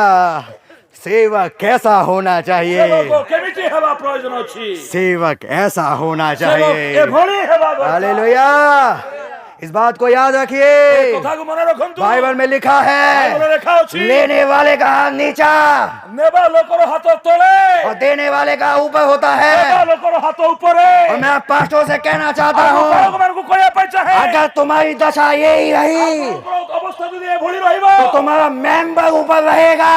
सेवक कैसा होना चाहिए? ସେବକ କେମିତି ହେବା ପ୍ରয়োଜନ ଅଛି, सेवक ऐसा होना ସେବକ चाहिए। ଏଭଳି ହେବା ଦରକାର। हालेलुया। इस बात को याद ଏ रखिए, କଥାକୁ ମନେ ରଖନ୍ତୁ, बाइबल में लिखा है ବାଇବଲରେ ଲେଖା ଅଛି, लेने वाले का हाथ नीचा ନେବା ଲୋକର ହାତ ତଳେ, और देने वाले का ऊपर होता ନେବା है। ଲୋକର ହାତ ଉପରେ। और मैं पास्टरों से कहना चाहता ଆଉ हूँ, ଲୋକମାନଙ୍କୁ କହିବା ପାଇଁ ଚାହେଁ, अगर तुम्हारी दशा यही रही ଆପଣଙ୍କର ଅବସ୍ଥା ଯଦି ଏଭଳି ରହିବ, तो तुम्हारा मेंबर ऊपर रहेगा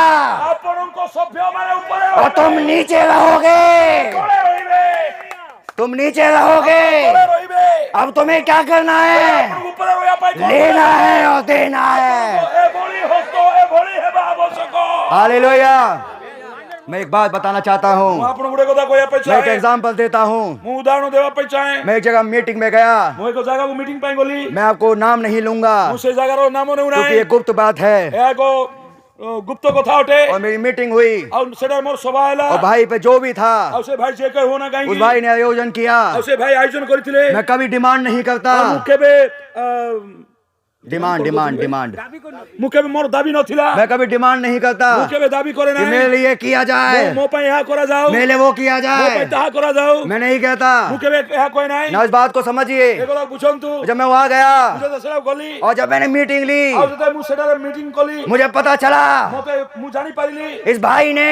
ଆପଣଙ୍କ ସଭ୍ୟମାନେ ଉପରେ और तुम नीचे रहोगे, ତଳେ ରହିବେ, तुम नीचे रहोगे। ତଳେ ରହିବେ। अब तुम्हें क्या करना है? ଆପଣଙ୍କୁ ଉପରେ ରହିବା ପାଇଁ କଣ लेना है और देना है। ଏଭଳି ହସ୍ତ ଏଭଳି ହେବା ଆବଶ୍ୟକ। हालेलुया। मैं एक बात बताना चाहता ମୁଁ हूँ, ଆପଣଙ୍କୁ ଗୋଟେ କଥା କହିବା ପାଇଁ मैं एक ଚାହେଁ, एग्जाम्पल देता हूँ। ମୁଁ ଉଦାହରଣ ଦେବା ପାଇଁ ଚାହେଁ। मैं एक जगह मीटिंग में गया, ମୁଁ ଏକ ଜାଗାକୁ ମିଟିଂ ପାଇଁ ଗଲି, मैं आपको नाम नहीं लूंगा ମୁଁ ସେ ଜାଗାର ନାମ ନେଉ क्योंकि ନାହିଁ, ये गुप्त बात है। ଏହା ଏକ ଗୁପ୍ତ କଥା ଅଟେ। और मेरी मीटिंग हुई ଆଉ ସେଟା ମୋର ସଭା ହେଲା, और ଭାई पे जो भी था ଆଉ ସେ ଭାଇ ଯିଏ କହି ହୁଅନା उस କାହିଁକି, भाई ने आयोजन किया। ଆଉ ସେ ଭାଇ ଆୟୋଜନ କରିଥିଲେ। मैं कभी डिमांड नहीं करता, ଆଉ ମୁଁ କେବେ डिमांड डिमांड डिमांड। मु केबे मोर दाबी नथिला मैं कभी डिमांड नहीं करता मु केबे दाबी करे कि नाही मेरे लिए किया जाए, मो पय यहा करा जाओ मेरे लिए वो किया मो जाए, पय ताहा करा जाओ मैं नहीं कहता। मु केबे यहा कोई नाही ना इस बात को समझिए। एगोला बुझंतु जब मैं वहाँ गया मुझे तो सला गली और जब मैंने मीटिंग ली, आ जते मु सेडा मीटिंग कली मुझे पता चला मते मु जानि पारिली इस भाई ने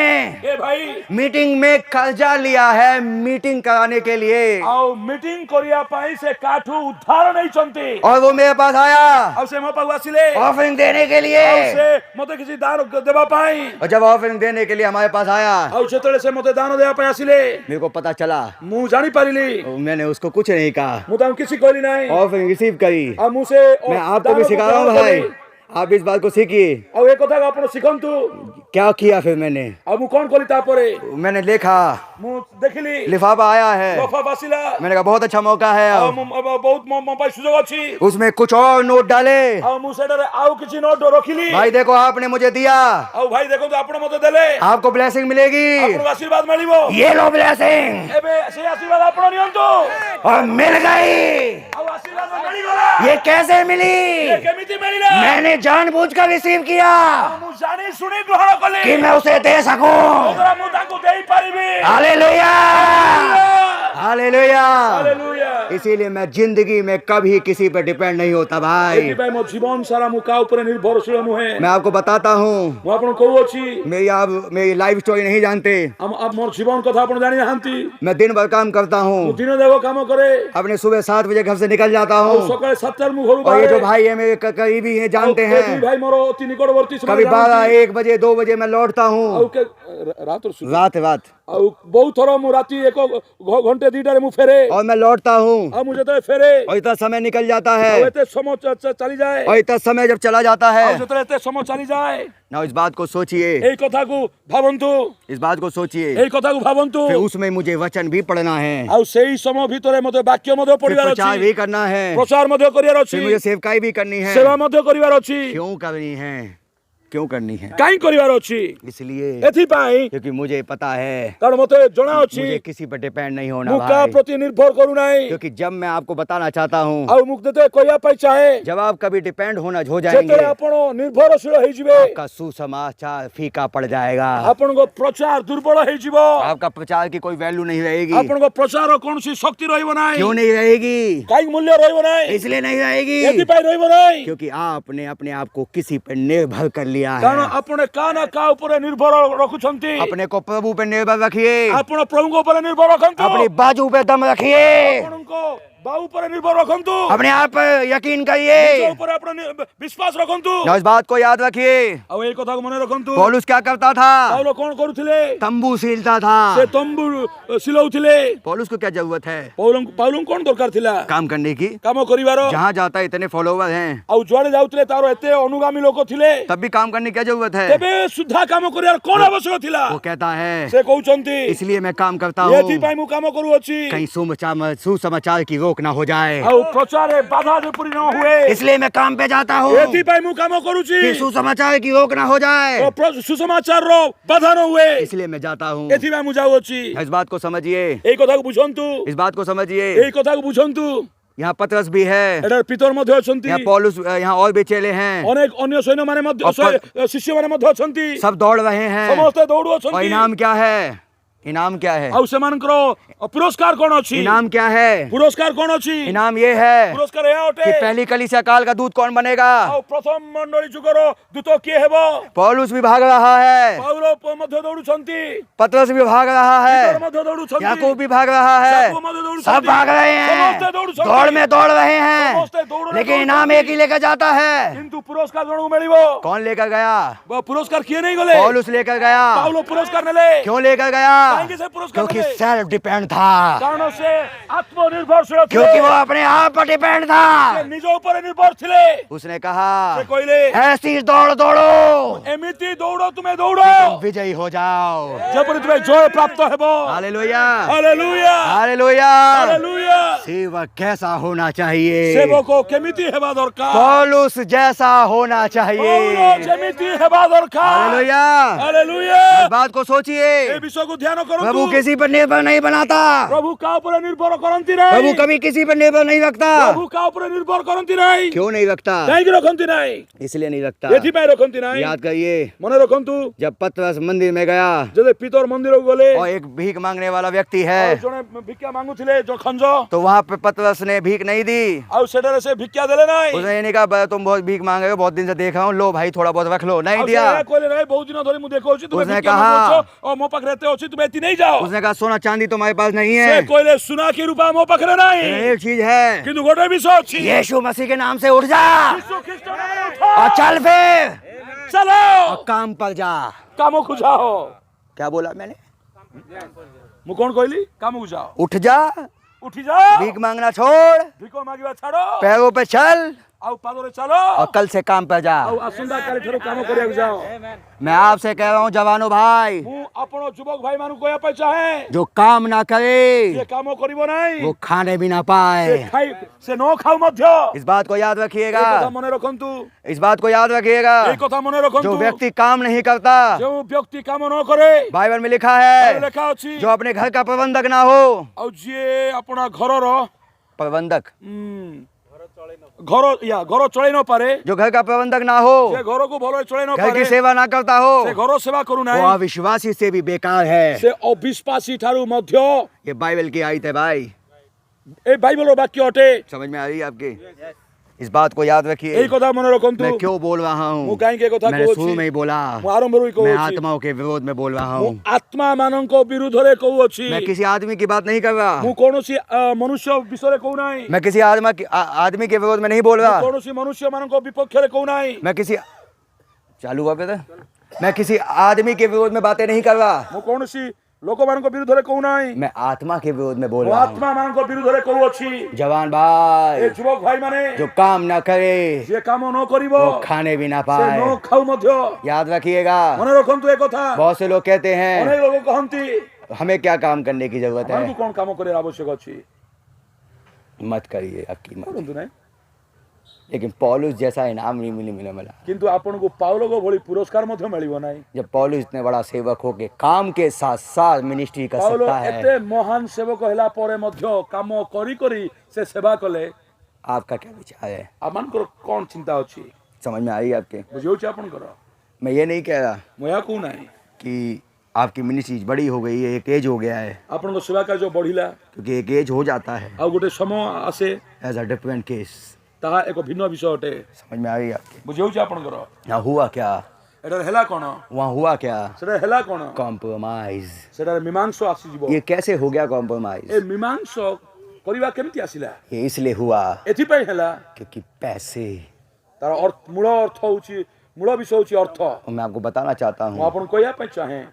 ए भाई मीटिंग में कर्जा लिया है मीटिंग कराने के लिए, आओ मीटिंग करिया पाई से काठू उद्धार नहीं चंती और वो मेरे पास आया आओ से मो पाउ आसिले ऑफरिंग देने के लिए। आओ से मते किसी दान देबा पाई और जब ऑफरिंग देने के लिए हमारे पास आया, आओ सेतले से मते दान देबा पाई आसिले मेरे को पता चला, मु जानि पारिली मैंने उसको कुछ नहीं कहा, मु ताऊ किसी कहली नाही ऑफरिंग रिसीव करी। आ मु से मैं आपको भी सिखा रहा हूँ भाई, आप इस बात को सीखिए। आओ एक कथा आपण सिखंतु क्या किया फिर मैंने, आ मु कोन कली तापरे मैंने देखा मु देखली लिफाफा आया है, लफा बासिला मैंने कहा बहुत अच्छा मौका है, आओ बहुत मो पाई सुजोग अछि उसमें कुछ और नोट डाले। आओ मु सेडा आओ किछि नोट रखिली भाई देखो आपने मुझे दिया, आओ भाई देखो तो आपण मते देले आपको ब्लेसिंग मिलेगी, आपण आशीर्वाद मिलिबो ये लो ब्लेसिंग, एबे से आशीर्वाद आपण नियंतु और मिल गई। आओ आशीर्वाद मिली गला ये कैसे मिली, ये केमिति मिलिला मैंने जानबूझकर रिसीव किया मु जानि सुनि ग्रहण कली कि मैं उसे दे सकूं। ओकरा मु ताको देई पारिबी हालेलुया हालेलुया। हालेलुया इसीलिए मैं जिंदगी में कभी किसी पर डिपेंड नहीं होता भाई। एति भाई मो जीवन सारा मु का ऊपर निर्भरशील नुहे मैं आपको बताता हूँ, मु आपण कहू अछि आप मेरी लाइफ स्टोरी नहीं जानते, अब मोर जीवन कथा आपण जानि नाहंती मैं दिन भर काम करता मु हूँ, दिन देव काम करे अपने सुबह 7 बजे घर से निकल जाता और हूँ, सकाळे 7 मु घरु और ये जो भाई है मेरे करीबी हैं जानते हैं, भाई मोर अति निकटवर्ती कभी 12, 1 बजे 2 बजे मैं लौटता हूँ, आउ के रात रात आउ बहुत थोड़ा मु राती 1 घंटे 2 रे मु फेरे और मैं लौटता हूँ, आ मुझे तो फेरे और इतना समय निकल जाता है, एते समय चली जाए और इतना समय जब चला जाता है और जतरे एते समय चली जाए ना, इस बात को सोचिए, एई कथा को भावंतु इस बात को सोचिए, एई कथा को भावंतु फिर उसमें मुझे वचन भी पढ़ना है, आउ सेई समय भीतरे मते वाक्य मते फिर पढिबार प्रचार भी अछि करना है, प्रचार मते करियार फिर मुझे अछि सेवकाई भी करनी है। सेवा मते करिवार अछि क्यों करनी है, क्यों करनी है, काई करिवार अछि इसलिए एथि पाई क्योंकि मुझे पता है कारण मते जणा अछि मुझे किसी पर डिपेंड नहीं होना मुका भाई, प्रति निर्भर करू नाही क्योंकि जब मैं आपको बताना चाहता हूँ, आउ मुख देते कोया पाई चाहे जब आप कभी डिपेंड होना हो जाएंगे, जेतरे आपण निर्भरशील होई जिवे आपका सुसमाचार फीका पड़ जाएगा, आपण को प्रचार दुर्बल होई जिवो आपका प्रचार की कोई वैल्यू नहीं रहेगी। आपण को प्रचार कोनसी शक्ति रहइबो नाही क्यों नहीं रहेगी, काई मूल्य रहइबो नाही इसलिए नहीं रहेगी एथि पाई रहइबो नाही क्योंकि आपने अपने आप को किसी पर निर्भर कर लिया कारण है। आपण काना का ऊपर निर्भर रखुछंती अपने को प्रभु पे निर्भर रखिए, आपण प्रभु को ऊपर निर्भर रखंतु अपनी बाजू पे दम रखिए, आपण को बाऊ पर निर्भर रखंतु अपने आप पर यकीन निज करिए, ऊपर आपण विश्वास रखंतु ना इस बात को याद रखिए। आ ए कथा को मने रखंतु पौलुस क्या करता था, पाउलो कोन करूथिले तंबू सीलता था। से तंबू सिलौथिले पौलुस को क्या जरूरत है पाउलो कोन दरकार थिला काम करने की, काम करिवारो जहाँ जाता है इतने फॉलोवर हैं, आ जुआडे जाउतले तारो एते अनुगामी लोक थिले तब भी काम करने की क्या जरूरत है। तेबे सुद्धा काम करियार कोन आवश्यक थिला वो कहता है से कहउचंती इसलिए मैं काम करता एथि हूँ पाई मु काम करू अछि कहीं सुसमाचार की रोक ना हो जाए, आ प्रचारे बाधा जेपरि न हुए इसलिए मैं काम पे जाता हूँ एथि पाई मु काम करूची कि सुसमाचार की रोक ना हो जाए, सुसमाचार रो बाधा न हुए इसलिए मैं जाता हूँ। एथि पाई मु जाउ अछि इस बात को समझिए, एई कथा को बुझंतु इस बात को समझिए। एई कथा को बुझंतु यहाँ पतरस भी है, एटार पितर मध्ये अछंती यहाँ पौलुस, यहाँ और भी चेले हैं, अनेक अन्य सैन्य माने मध्ये शिष्य माने मध्ये अछंती सब दौड़ रहे हैं, समस्त दौड़ू और अछंती इनाम क्या है, इनाम क्या है, आउ सेमानकर पुरस्कार कोन अछि इनाम क्या है, पुरस्कार कोन अछि इनाम ये है पुरस्कार या कि अटे पहली कलीसिया काल का दूत कौन बनेगा। आउ प्रथम मंडली जुगर दूत के हेबो पौलुस भी भाग रहा है, पाउलो मध्ये दौड़ुछंती पतरस भी भाग रहा पितर है, मध्ये दौड़ुछंती याकूब भी भाग रहा है, याकूब मध्ये दौड़ुछंती सब भाग रहे हैं, समस्त दौड़ुछंती दौड़ में दौड़ रहे हैं, समस्त दौड़ लेकिन इनाम एक ही लेकर जाता है। किंतु पुरस्कार जनू मिलिबो कौन लेकर गया, पुरस्कार किए नहीं गले पौलुस लेकर गया। पाउलो पुरस्कार नेले क्यों लेकर गया, काहेकि से पुरस्कार क्योंकि नेले सेल्फ डिपेंड था, कारण से आत्मनिर्भरशील थे क्योंकि वो अपने आप पर डिपेंड से था। निज ऊपर निर्भर थिले उसने कहा से कहले ऐसी दौड़ दौड़ो एमिति दौड़ो तुम्हें दौड़ो तुम विजयी हो जाओ। जेपरि तुम्हें जय प्राप्त हेबो हालेलुया हालेलुया हालेलुया। हालेलुया सेवक कैसा होना चाहिए, सेवको केमिति हेबा दरकार पौलुस जैसा होना पाउलो चाहिए। जेमिति हेबा दरकार हालेलुया। हालेलुया इस बात को सोचिए, ए विषय को ध्यान କରନ୍ତୁ प्रभु किसी पर निर्भर नहीं बनाता, ପ୍ରଭୁ କାହା ଉପରେ ନିର୍ଭର କରନ୍ତି ନାହିଁ प्रभु कभी किसी पर निर्भर नहीं रखता। ପ୍ରଭୁ କାହା ଉପରେ ନିର୍ଭର କରନ୍ତି ନାହିଁ क्यों नहीं रखता? କାହିଁକି ରଖନ୍ତି ନାହିଁ इसलिए नहीं रखता। ଏଥିପାଇଁ ରଖନ୍ତି ନାହିଁ याद करिए, ମନେ ରଖନ୍ତୁ जब पतरस मंदिर में गया ଯଦି ପିତର ମନ୍ଦିରକୁ ଗଲେ और एक भीख मांगने वाला व्यक्ति ଆଉ है, ଜଣେ ଭିକ୍ଷା ମାଗୁଥିଲେ ଯୋଉ ଖଞ୍ଜ तो वहाँ पे पतरस ने भीख नहीं दी। ଆଉ ସେଠାରେ ସେ ଭିକ୍ଷା ଦେଲେ ନାହିଁ उसने ये नहीं कहा "भाई, तुम बहुत भीख मांग रहे हो, बहुत दिन से देख रहा हूँ, लो भाई थोड़ा बहुत रख लो", नहीं ଆଉ ସେ दिया। ଏହା କହିଲେ ନାହିଁ ବହୁତ ଦିନ ଧରି ମୁଁ ଦେଖଉଛି ତୁମେ उसने ଭିକ୍ଷା कहा- ମାଗୁଛ ଓ ମୋ ପାଖରେ ଏତେ ଅଛି ତୁମେ ଏତି ନେଇଯାଅ उसने कहा सोना चांदी तुम्हारे पास नहीं ସେ है, କହିଲେ ସୁନା କି ରୂପା ମୋ ପାଖରେ ନାହିଁ एक चीज है, କିନ୍ତୁ ଗୋଟେ ବିଷୟ ଅଛି यीशु मसीह के नाम से उठ जा ଯୀଶୁ ଖ୍ରୀଷ୍ଟ ନାମରେ ଉଠ और चल फिर ଚାଲ और काम पर जा। କାମକୁ ଯାଅ क्या बोला मैंने? ମୁଁ କଣ କହିଲି କାମକୁ ଯାଅ उठ जा, ଉଠି ଯାଅ भीख मांगना छोड़, ଭିକ ମାଗିବା ଛାଡ पैरों पे चल ଆଉ ପାଦରେ ଚାଲ और कल से काम पर जा। ଆଉ ଆସନ୍ତା କାଲି ଠାରୁ କାମ କରିବାକୁ ଯାଅ मैं आपसे कह रहा हूँ जवानों भाई, ମୁଁ ଆପଣ ଯୁବକ ଭାଇ ମାନଙ୍କୁ କହିବା ପାଇଁ ଚାହେଁ जो काम ना करे ସେ କାମ କରିବ ନାହିଁ वो खाने भी ना ସେ पाए। ଖାଇ ସେ ନ ଖାଉ ମଧ୍ୟ इस बात को याद ଏଇ रखिएगा, କଥା ମନେ ରଖନ୍ତୁ इस बात को याद रखिएगा। ଏଇ କଥା ମନେ जो ରଖନ୍ତୁ व्यक्ति काम नहीं करता, ଯେଉଁ ବ୍ୟକ୍ତି କାମ ନ କରେ बाइबल में लिखा ତାର है, ଲେଖା ଅଛି जो अपने घर का प्रबंधक ना हो, ଆଉ ଯିଏ ଆପଣ ଘରର प्रबंधक, ଘର ଚଳେଇ ନ ପାରେ जो घर का प्रबंधक ना हो, ସେ ଘରକୁ ଭଲରେ ଚଳେଇ ନ घर ପାରେ की सेवा ना करता हो, ସେ ଘର ସେବା वो କରୁନାହିଁ अविश्वासी से भी बेकार है। ସେ ଅବିଶ୍ୱାସୀ ଠାରୁ ମଧ୍ୟ ये बाइबल की आयत है भाई, ଏ ବାଇବଲର ବାକ୍ୟ ଅଟେ समझ में आ रही है आपके? इस बात को याद रखिए। ଏଇ କଥା ମନେ ରଖନ୍ତୁ मैं क्यों बोल रहा ମୁଁ हूँ? କାହିଁକି ଏ କଥା मैंने କହୁଛି शुरू में ही बोला, ମୁଁ ଆରମ୍ଭରୁ ହିଁ मैं କହୁଛି आत्माओं के विरोध में बोल रहा ମୁଁ हूँ। ଆତ୍ମା ମାନଙ୍କ ବିରୁଦ୍ଧରେ କହୁଅଛି मैं किसी आदमी की बात नहीं कर रहा, ମୁଁ କୌଣସି ମନୁଷ୍ୟ ବିଷୟରେ କହୁନାହିଁ मैं किसी आदमी के विरोध में नहीं बोल रहा, କୌଣସି ମନୁଷ୍ୟ ମାନଙ୍କ ବିପକ୍ଷରେ କହୁନାହିଁ मैं किसी चालू हुआ पे मैं किसी आदमी के विरोध में बातें नहीं कर रहा, ମୁଁ କୌଣସି ଲୋକମାନଙ୍କ ବିରୁଦ୍ଧରେ କହୁନାହିଁ मैं आत्मा के विरोध में बोल ମୁଁ रहा हूँ। ଆତ୍ମା ମାନଙ୍କ ବିରୁଦ୍ଧରେ କହୁଅଛି जवान ଏ भाई, ଯୁବକ ଭାଇ ମାନେ जो काम ना करे ଯିଏ କାମ ନ କରିବ वो खाने भी ना ସେ ନ पाए। ଖାଉ ମଧ୍ୟ याद रखिएगा, ମନେ ରଖନ୍ତୁ ଏ କଥା बहुत से लोग कहते हैं ଅନେକ ଲୋକ କହନ୍ତି हमें क्या काम करने की जरूरत ଆମକୁ है। କଣ କାମ କରିବାର ଆବଶ୍ୟକ ଅଛି मत करिए आपकी मत, କରନ୍ତୁ ନାହିଁ लेकिन पौलुस जैसा इनाम नहीं मिला। କିନ୍ତୁ ଆପଣଙ୍କୁ ପାଉଲଙ୍କ ଭଳି ପୁରସ୍କାର ମଧ୍ୟ ମିଳିବ ନାହିଁ जब पौलुस इतने बड़ा सेवक हो के काम के साथ साथ मिनिस्ट्री कर ପାଉଲ सकता ଏତେ है, ମହାନ ସେବକ ହେଲା ପରେ ମଧ୍ୟ କାମ କରି କରି ସେ ସେବା କଲେ आपका क्या विचार है? ଆମମାନଙ୍କର କଣ ଚିନ୍ତା ଅଛି समझ में आई आपके? ବୁଝିଯାଉଛି ଆପଣଙ୍କର मैं ये नहीं कह रहा ମୁଁ ଏହା କହୁନାହିଁ कि आपकी मिनिस्ट्री बड़ी हो गई है, एक एज हो गया है, ଆପଣଙ୍କ ସେବା କାର୍ଯ୍ୟ ବଢିଲା क्योंकि एक एज हो जाता है ଆଉ ଗୋଟେ ସମୟ ଆସେ एज अ डिफरेंट केस। ତାହା ଏକ ଭିନ୍ନ ବିଷୟ ଅଟେ समझ में आ रही है आपके? ବୁଝିଯାଉଛି ଆପଣଙ୍କର यहाँ हुआ क्या? ଏଠାରେ ହେଲା କଣ वहाँ हुआ क्या? ସେଟା ହେଲା କଣ कॉम्प्रोमाइज। ସେଠାରେ ମୀମାଂସ ଆସିଯିବ ये कैसे हो गया ଏ कॉम्प्रोमाइज? ମୀମାଂସ କରିବା କେମିତି ଆସିଲା ये इसलिए हुआ ଏଥିପାଇଁ ହେଲା क्योंकि पैसे, ତାର ମୂଳ ଅର୍ଥ ହଉଛି ମୂଳ ବିଷୟ ହଉଛି ଅର୍ଥ और मैं आपको बताना चाहता ମୁଁ हूँ, ଆପଣଙ୍କୁ କହିବା ପାଇଁ ଚାହେଁ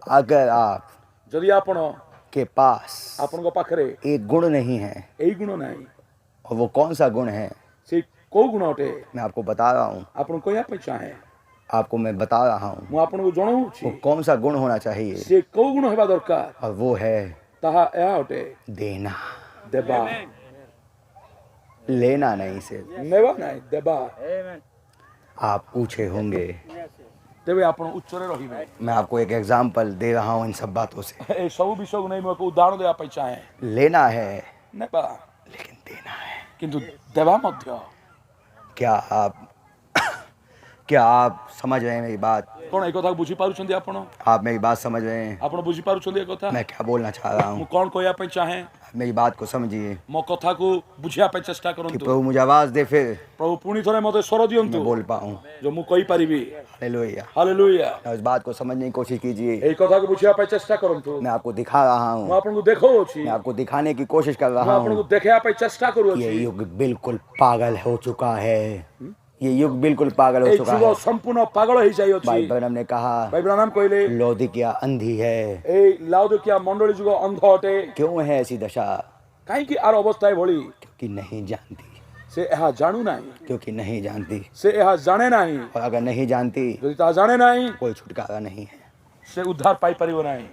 अगर आप ଯଦି ଆପଣ के पास ଆପଣଙ୍କ ପାଖରେ एक गुण नहीं है, ଏଇ ଗୁଣ ନାହିଁ और वो कौन सा गुण है ସେଇ କୋଉ ଗୁଣ ଅଟେ मैं आपको बता रहा हूँ, ଆପଣଙ୍କୁ କହିବା ପାଇଁ ଚାହେଁ आपको मैं बता रहा हूँ ମୁଁ ଆପଣଙ୍କୁ ଜଣାଉଛି वो कौन सा गुण होना चाहिए, ସେ କୋଉ ଗୁଣ ହେବା ଦରକାର और वो है ତାହା ଏହା ଅଟେ देना, ଦେବା लेना नहीं सिर्फ। ନେବା ନାହିଁ ଦେବା आप ऊंचे होंगे, ତେବେ ଆପଣ ଉଚ୍ଚରେ ରହିବେ मैं आपको एक एग्जाम्पल दे रहा हूँ इन सब बातों से। ଏ ସବୁ ବିଷୟକୁ ନେଇ ମୁଁ ଏକ ଉଦାହରଣ ଦେବା ପାଇଁ ଚାହେଁ लेना है ନେବା लेकिन देना है। କିନ୍ତୁ ଦେବା ମଧ୍ୟ क्या आप समझ रहे हैं मेरी बात? କଣ ଏ କଥା ବୁଝିପାରୁଛନ୍ତି ଆପଣ आप मेरी बात समझ रहे हैं? ଆପଣ ବୁଝିପାରୁଛନ୍ତି ଏ କଥା मैं क्या बोलना चाह रहा ମୁଁ हूँ? କଣ କହିବା ପାଇଁ ଚାହେଁ मेरी बात को समझिए ମୋ କଥାକୁ ବୁଝିବା ପାଇଁ ଚେଷ୍ଟା कि କରନ୍ତୁ प्रभु मुझे आवाज दे, फिर ପ୍ରଭୁ ପୁଣି ଥରେ ମୋତେ ସ୍ୱର ଦିଅନ୍ତୁ मैं बोल पाऊँ। ଯୋଉ ମୁଁ କହିପାରିବି हालेलुया। ହାଲେଲୁୟା उस बात को समझने की कोशिश कीजिए। ଏଇ କଥାକୁ ବୁଝିବା ପାଇଁ ଚେଷ୍ଟା କରନ୍ତୁ मैं आपको दिखा रहा ମୁଁ हूँ, ଆପଣଙ୍କୁ ଦେଖାଉଛି मैं आपको दिखाने की कोशिश कर ମୁଁ रहा ଆପଣଙ୍କୁ हूँ ଦେଖେଇବା ପାଇଁ ଚେଷ୍ଟା कि କରୁଅଛି ये युग बिल्कुल पागल हो चुका है। ये युग बिल्कुल पागल हो ଏଇ चुका ଯୁଗ है। ସମ୍ପୂର୍ଣ୍ଣ ପାଗଳ ହେଇଯାଇଅଛି भाई ब्रनम ने कहा ଭାଇ ବ୍ରାନାମ କହିଲେ लौदीकिया अंधी है। ଏଇ ଲାଉଦକିଆ ମଣ୍ଡଳୀ ଯୁଗ ଅନ୍ଧ ଅଟେ क्यों है ऐसी दशा? କାହିଁକି ଆର ଅବସ୍ଥା ଏଭଳି क्योंकि नहीं जानती, ସେ ଏହା ଜାଣୁ ନାହିଁ क्योंकि नहीं जानती, ସେ ଏହା ଜାଣେ ନାହିଁ और अगर नहीं जानती ଯଦି ତାହା ଜାଣେ ନାହିଁ कोई छुटकारा नहीं है। ସେ ଉଦ୍ଧାର ପାଇପାରିବ ନାହିଁ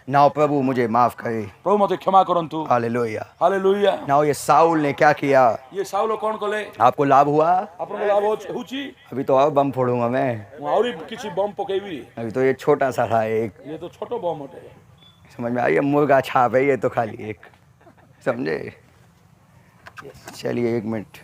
ना प्रभु मुझे माफ करे। ପ୍ରଭୁ ମୋତେ କ୍ଷମା କରନ୍ତୁ हालेलुया। ହାଲେଲୁୟା ना ये साउल ने क्या किया? ଇଏ ସାଉଲ କଣ କଲେ आपको लाभ हुआ? ଆପଣଙ୍କ ଲାଭ ହେଉଛି अभी तो और बम फोड़ूंगा मैं। ମୁଁ ଆହୁରି କିଛି ବମ୍ ପକେଇବି अभी तो ये छोटा सा था एक। ଇଏ ତ ଛୋଟ ବମ୍ ଅଟେ समझ में आई? मुर्गा छाप है ये तो खाली एक, समझे? चलिए 1 मिनट।